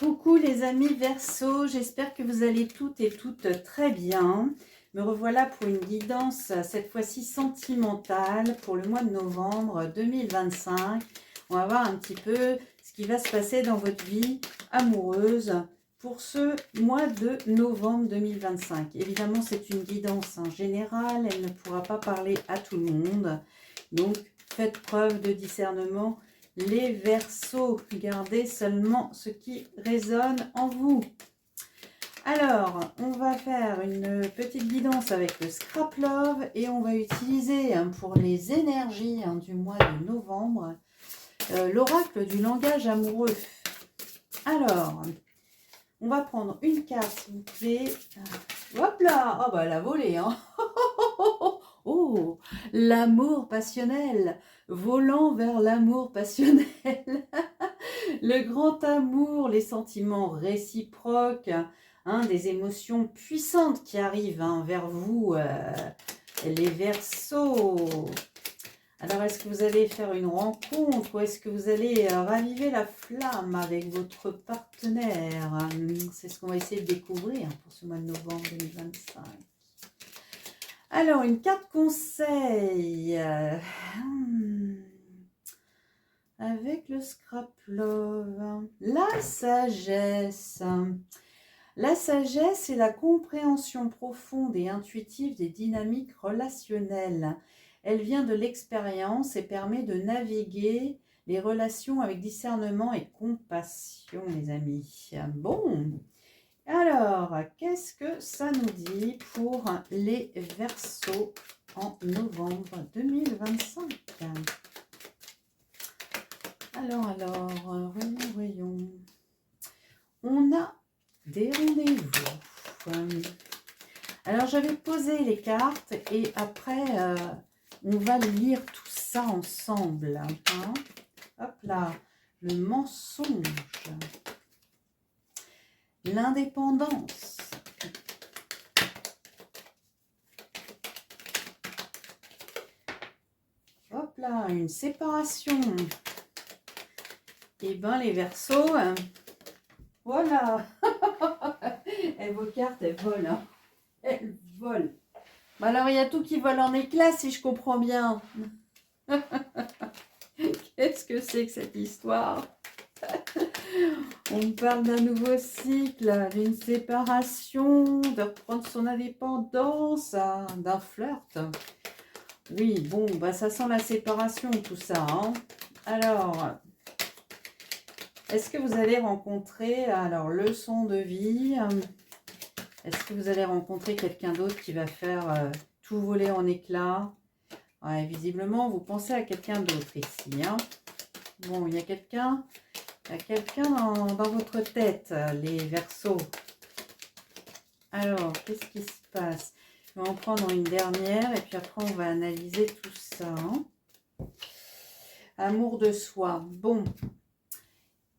Coucou les amis Verseau, j'espère que vous allez toutes et toutes très bien. Me revoilà pour une guidance, cette fois-ci sentimentale, pour le mois de novembre 2025. On va voir un petit peu ce qui va se passer dans votre vie amoureuse pour ce mois de novembre 2025. Évidemment, c'est une guidance générale, elle ne pourra pas parler à tout le monde. Donc, faites preuve de discernement. Les Verseaux, gardez seulement ce qui résonne en vous. Alors, on va faire une petite guidance avec le Scrap Love et on va utiliser pour les énergies du mois de novembre l'oracle du langage amoureux. Alors, on va prendre une carte, s'il vous plaît. Hop là! Oh bah elle a volé, hein. Oh, l'amour passionnel, volant vers l'amour passionnel. Le grand amour, les sentiments réciproques, des émotions puissantes qui arrivent vers vous, les Verseaux. Alors, est-ce que vous allez faire une rencontre ou est-ce que vous allez raviver la flamme avec votre partenaire? C'est ce qu'on va essayer de découvrir pour ce mois de novembre 2025. Alors, une carte conseil avec le Scrap Love. La sagesse. La sagesse est la compréhension profonde et intuitive des dynamiques relationnelles. Elle vient de l'expérience et permet de naviguer les relations avec discernement et compassion, les amis. Bon, alors, qu'est-ce que ça nous dit pour les Verseaux en novembre 2025? Alors, voyons. On a des rendez-vous. Alors, j'avais posé les cartes et après, on va lire tout ça ensemble. Hop là, le mensonge, l'indépendance, hop là, une séparation. Et ben les Verseaux, voilà. Et vos cartes, elles volent. Hein. Elles volent. Alors, il y a tout qui vole en éclats, si je comprends bien. Qu'est-ce que c'est que cette histoire? On parle d'un nouveau cycle, d'une séparation, de reprendre son indépendance, d'un flirt. Oui, bon, bah ça sent la séparation, tout ça. Hein. Alors, est-ce que vous allez rencontrer, alors, leçon de vie, est-ce que vous allez rencontrer quelqu'un d'autre qui va faire tout voler en éclats? Ouais, visiblement, vous pensez à quelqu'un d'autre ici. Hein. Bon, il y a quelqu'un dans votre tête, les Verseaux. Alors, qu'est-ce qui se passe? Je vais en prendre une dernière et puis après, on va analyser tout ça. Hein. Amour de soi. Bon.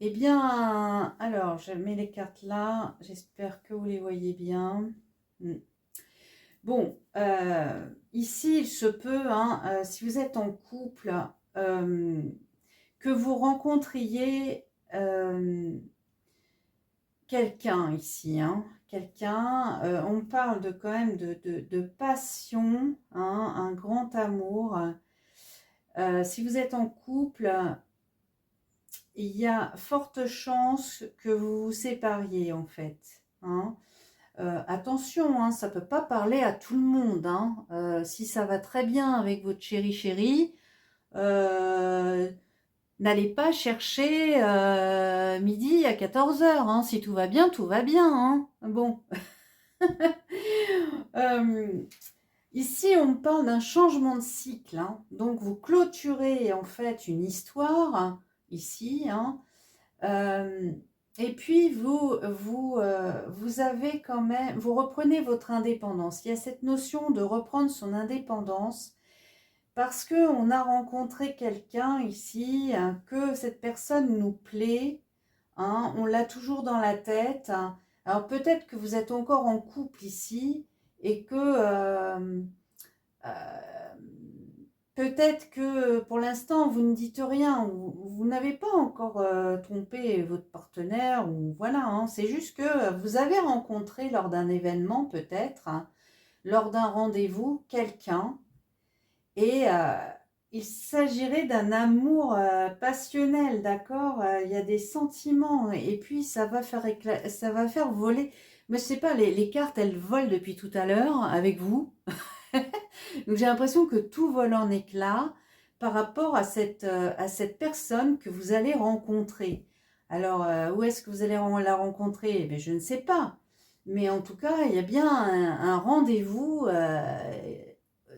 Eh bien, alors, je mets les cartes là. J'espère que vous les voyez bien. Bon, ici, il se peut, si vous êtes en couple, que vous rencontriez quelqu'un ici. Quelqu'un, on parle quand même de passion, un grand amour. Si vous êtes en couple, il y a forte chance que vous vous sépariez en fait. Attention, ça ne peut pas parler à tout le monde. Si ça va très bien avec votre chéri, n'allez pas chercher midi à 14h. Si tout va bien, tout va bien. Bon. Ici, on parle d'un changement de cycle. Donc, vous clôturez en fait une histoire ici. Et puis, vous avez quand même, vous reprenez votre indépendance. Il y a cette notion de reprendre son indépendance parce qu'on a rencontré quelqu'un ici, que cette personne nous plaît, on l'a toujours dans la tête. Alors, peut-être que vous êtes encore en couple ici et que peut-être que pour l'instant, vous ne dites rien, ou vous n'avez pas encore trompé votre partenaire, ou voilà, hein, c'est juste que vous avez rencontré lors d'un événement peut-être, hein, lors d'un rendez-vous, quelqu'un, et il s'agirait d'un amour passionnel, d'accord? Il y a des sentiments, et puis ça va faire ça va faire voler. Mais je sais pas, les cartes, elles volent depuis tout à l'heure avec vous. Donc j'ai l'impression que tout vole en éclats par rapport à cette personne que vous allez rencontrer. Alors, où est-ce que vous allez la rencontrer? Eh je ne sais pas. Mais en tout cas, il y a bien un rendez-vous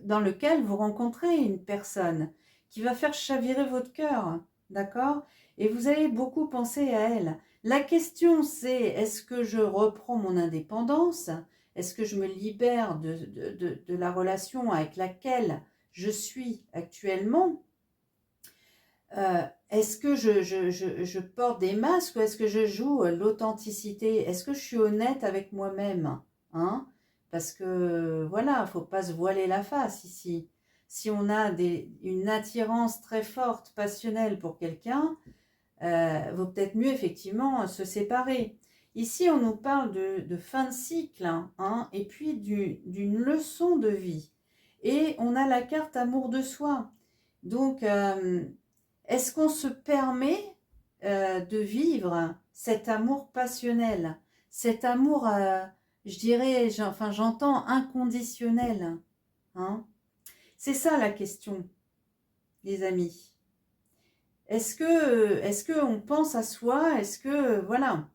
dans lequel vous rencontrez une personne qui va faire chavirer votre cœur, d'accord? Et vous allez beaucoup penser à elle. La question c'est, est-ce que je reprends mon indépendance? Est-ce que je me libère de la relation avec laquelle je suis actuellement? Est-ce que je porte des masques ou est-ce que je joue l'authenticité? Est-ce que je suis honnête avec moi-même, hein? Parce que voilà, il ne faut pas se voiler la face ici. Si on a une attirance très forte, passionnelle pour quelqu'un, vaut peut-être mieux effectivement se séparer. Ici, on nous parle de fin de cycle, hein, et puis d'une leçon de vie. Et on a la carte amour de soi. Donc, est-ce qu'on se permet de vivre cet amour passionnel, cet amour, je dirais, enfin j'entends inconditionnel, hein? C'est ça la question, les amis. Est-ce que on pense à soi? Est-ce que, voilà,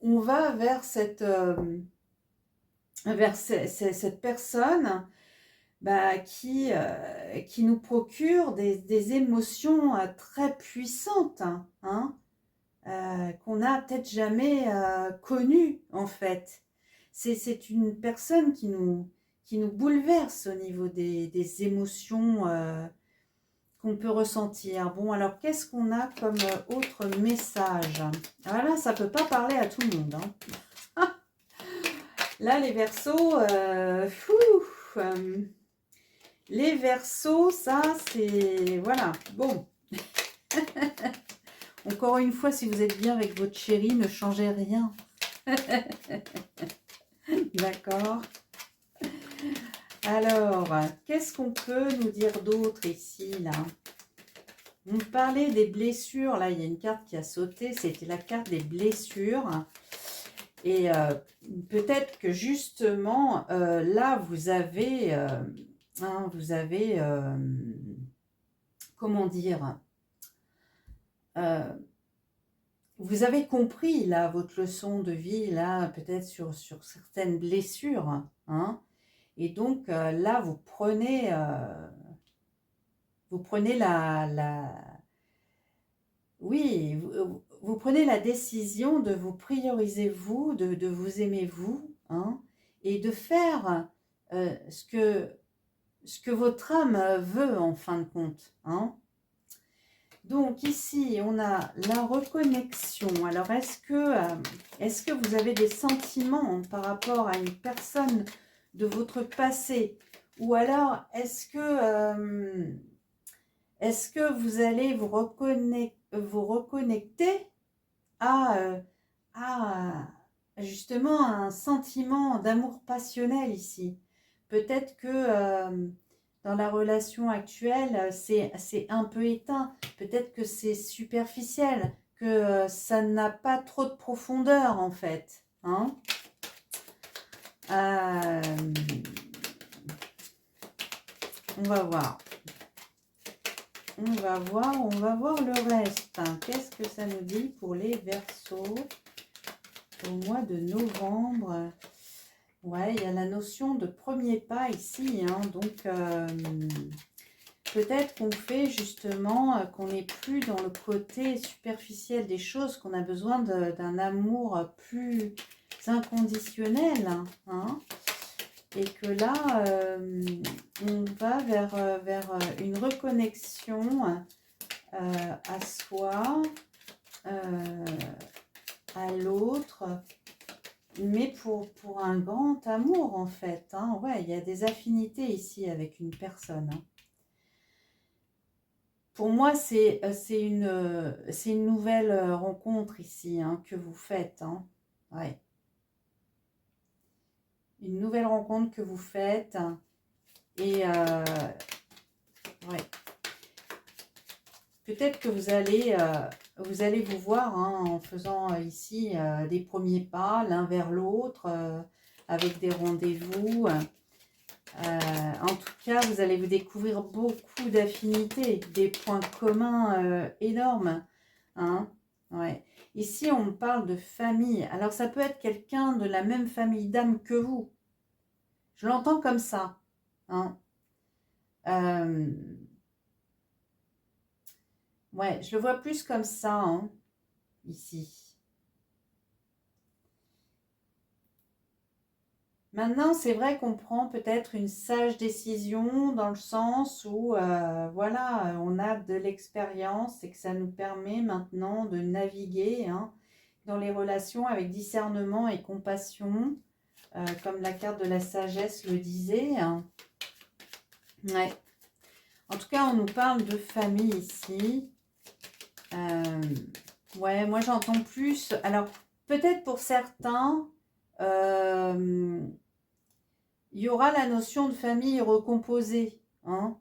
on va vers cette personne qui nous procure des émotions très puissantes, hein, qu'on n'a peut-être jamais connues, en fait. C'est une personne qui nous bouleverse au niveau des émotions qu'on peut ressentir. Bon, alors, qu'est-ce qu'on a comme autre message? Ah là, ça ne peut pas parler à tout le monde, hein. Là, les Verseaux, les Verseaux, ça, c'est... Voilà, bon. Encore une fois, si vous êtes bien avec votre chéri, ne changez rien. D'accord. Alors, qu'est-ce qu'on peut nous dire d'autre ici, là? On parlait des blessures. Là, il y a une carte qui a sauté. C'était la carte des blessures. Et peut-être que justement, là, vous avez... comment dire, vous avez compris là votre leçon de vie là peut-être sur certaines blessures, hein, et donc là vous prenez oui, vous prenez la décision de vous prioriser vous, de vous aimer vous, hein, et de faire ce que votre âme veut en fin de compte, hein. Donc ici, on a la reconnexion. Alors, est-ce que vous avez des sentiments par rapport à une personne de votre passé? Ou alors, est-ce que vous allez vous reconnecter à justement un sentiment d'amour passionnel ici? Peut-être que dans la relation actuelle, c'est un peu éteint. Peut-être que c'est superficiel, que ça n'a pas trop de profondeur en fait, hein. On va voir. On va voir le reste. Qu'est-ce que ça nous dit pour les Verseaux au mois de novembre? Ouais, il y a la notion de premier pas ici, hein, donc peut-être qu'on fait justement, qu'on n'est plus dans le côté superficiel des choses, qu'on a besoin d'un amour plus inconditionnel, hein, et que là, on va vers une reconnexion à soi, à l'autre, mais pour un grand amour en fait, hein. Ouais, il y a des affinités ici avec une personne, hein. pour moi, c'est une nouvelle rencontre ici hein, que vous faites. Hein. Ouais. Une nouvelle rencontre que vous faites. Et ouais. Peut-être que vous allez vous voir hein, en faisant ici des premiers pas l'un vers l'autre, avec des rendez-vous. En tout cas, vous allez vous découvrir beaucoup d'affinités, des points communs énormes. Hein, ouais. Ici, on me parle de famille. Alors, ça peut être quelqu'un de la même famille d'âme que vous. Je l'entends comme ça. Hein. Ouais, je le vois plus comme ça, hein, ici. Maintenant, c'est vrai qu'on prend peut-être une sage décision dans le sens où, voilà, on a de l'expérience et que ça nous permet maintenant de naviguer hein, dans les relations avec discernement et compassion, comme la carte de la sagesse le disait. Hein. Ouais. En tout cas, on nous parle de famille ici. Ouais, moi j'entends plus. Alors, peut-être pour certains, il y aura la notion de famille recomposée. Hein.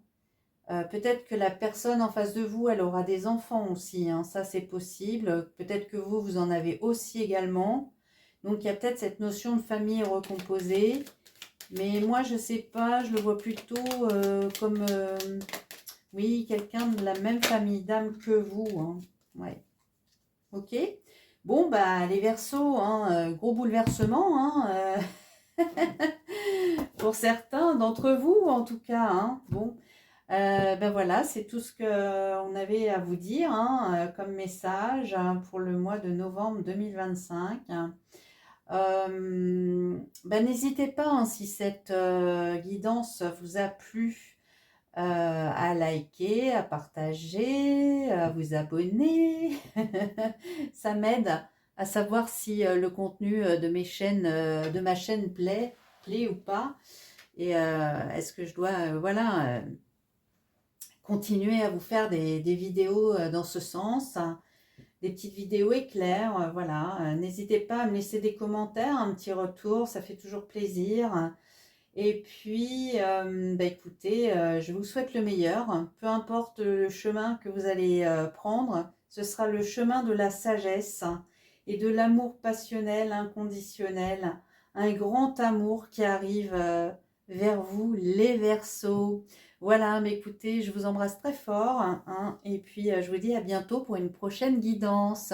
Peut-être que la personne en face de vous, elle aura des enfants aussi. Hein. Ça, c'est possible. Peut-être que vous, vous en avez aussi également. Donc, il y a peut-être cette notion de famille recomposée. Mais moi, je ne sais pas. Je le vois plutôt comme, oui, quelqu'un de la même famille d'âme que vous. Hein. Ouais. Ok. Bon, bah, les Verseaux, hein, gros bouleversement. Hein, pour certains d'entre vous, en tout cas. Hein. Bon, ben voilà, c'est tout ce qu'on avait à vous dire hein, comme message hein, pour le mois de novembre 2025. Ben, n'hésitez pas, hein, si cette guidance vous a plu, à liker, à partager, à vous abonner. Ça m'aide à savoir si le contenu de ma chaîne plaît ou pas. Et est-ce que je dois voilà, continuer à vous faire des vidéos dans ce sens, hein, des petites vidéos éclairs, voilà. N'hésitez pas à me laisser des commentaires, un petit retour, ça fait toujours plaisir. Et puis, bah, écoutez, je vous souhaite le meilleur. Peu importe le chemin que vous allez prendre, ce sera le chemin de la sagesse et de l'amour passionnel, inconditionnel. Un grand amour qui arrive vers vous, les Verseaux. Voilà, mais écoutez, je vous embrasse très fort. Hein, et puis, je vous dis à bientôt pour une prochaine guidance.